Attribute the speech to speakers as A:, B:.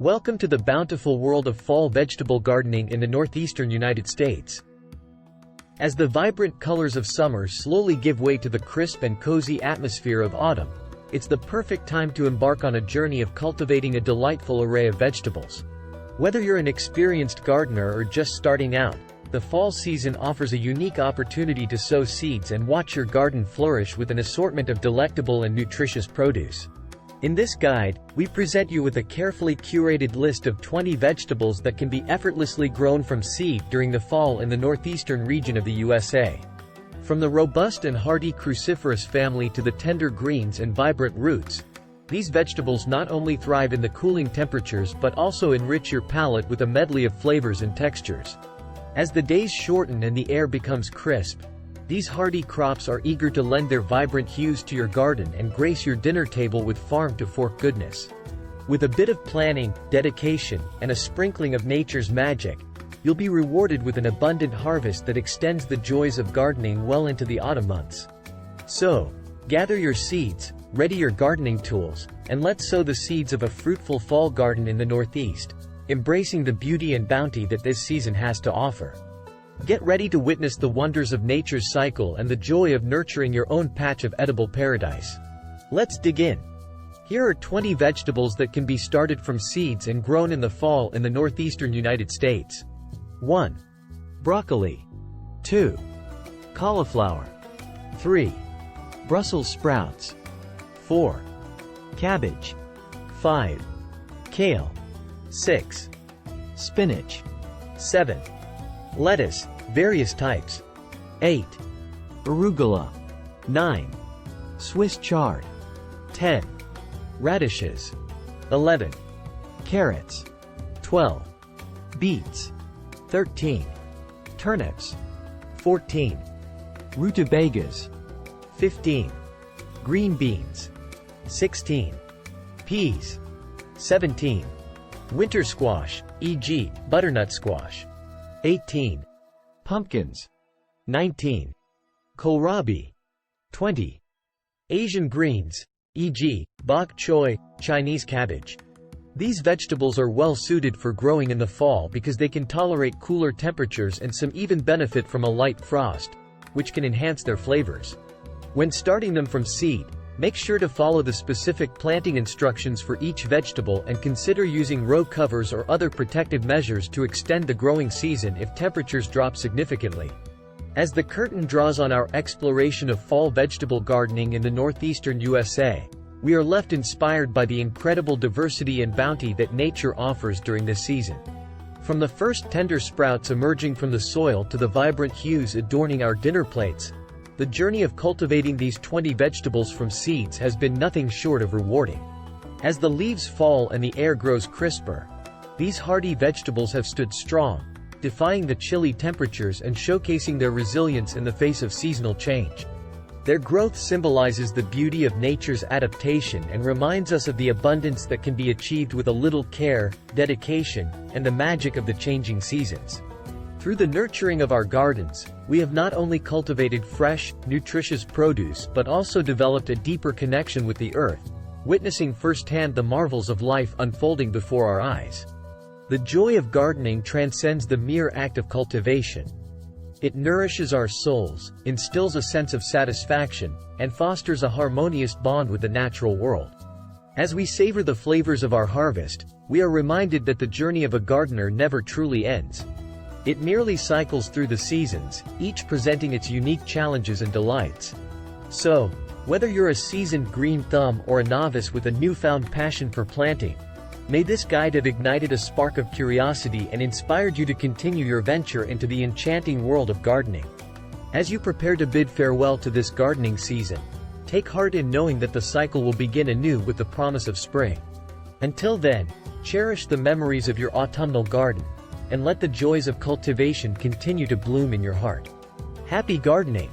A: Welcome to the bountiful world of fall vegetable gardening in the northeastern United States. As the vibrant colors of summer slowly give way to the crisp and cozy atmosphere of autumn, it's the perfect time to embark on a journey of cultivating a delightful array of vegetables. Whether you're an experienced gardener or just starting out, the fall season offers a unique opportunity to sow seeds and watch your garden flourish with an assortment of delectable and nutritious produce. In this guide, we present you with a carefully curated list of 20 vegetables that can be effortlessly grown from seed during the fall in the northeastern region of the USA. From the robust and hardy cruciferous family to the tender greens and vibrant roots, these vegetables not only thrive in the cooling temperatures but also enrich your palate with a medley of flavors and textures. As the days shorten and the air becomes crisp, these hardy crops are eager to lend their vibrant hues to your garden and grace your dinner table with farm-to-fork goodness. With a bit of planning, dedication, and a sprinkling of nature's magic, you'll be rewarded with an abundant harvest that extends the joys of gardening well into the autumn months. So, gather your seeds, ready your gardening tools, and let's sow the seeds of a fruitful fall garden in the Northeast, embracing the beauty and bounty that this season has to offer. Get ready to witness the wonders of nature's cycle and the joy of nurturing your own patch of edible paradise. Let's dig in. Here are 20 vegetables that can be started from seeds and grown in the fall in the northeastern United States. 1. Broccoli. 2. Cauliflower. 3. Brussels sprouts. 4. Cabbage. 5. Kale. 6. Spinach. 7. Lettuce, various types. 8. Arugula. 9. Swiss chard. 10. Radishes. 11. Carrots. 12. Beets. 13. Turnips. 14. Rutabagas. 15. Green beans. 16. Peas. 17. Winter squash, e.g., butternut squash. 18. Pumpkins. 19. Kohlrabi. 20. Asian greens, e.g., bok choy, Chinese cabbage. These vegetables are well suited for growing in the fall because they can tolerate cooler temperatures and some even benefit from a light frost, which can enhance their flavors. When starting them from seed, make sure to follow the specific planting instructions for each vegetable and consider using row covers or other protective measures to extend the growing season if temperatures drop significantly. As the curtain draws on our exploration of fall vegetable gardening in the northeastern USA, we are left inspired by the incredible diversity and bounty that nature offers during this season. From the first tender sprouts emerging from the soil to the vibrant hues adorning our dinner plates, the journey of cultivating these 20 vegetables from seeds has been nothing short of rewarding. As the leaves fall and the air grows crisper, these hardy vegetables have stood strong, defying the chilly temperatures and showcasing their resilience in the face of seasonal change. Their growth symbolizes the beauty of nature's adaptation and reminds us of the abundance that can be achieved with a little care, dedication, and the magic of the changing seasons. Through the nurturing of our gardens, we have not only cultivated fresh, nutritious produce but also developed a deeper connection with the earth, witnessing firsthand the marvels of life unfolding before our eyes. The joy of gardening transcends the mere act of cultivation. It nourishes our souls, instills a sense of satisfaction, and fosters a harmonious bond with the natural world. As we savor the flavors of our harvest, we are reminded that the journey of a gardener never truly ends. It merely cycles through the seasons, each presenting its unique challenges and delights. So, whether you're a seasoned green thumb or a novice with a newfound passion for planting, may this guide have ignited a spark of curiosity and inspired you to continue your venture into the enchanting world of gardening. As you prepare to bid farewell to this gardening season, take heart in knowing that the cycle will begin anew with the promise of spring. Until then, cherish the memories of your autumnal garden, and let the joys of cultivation continue to bloom in your heart. Happy gardening!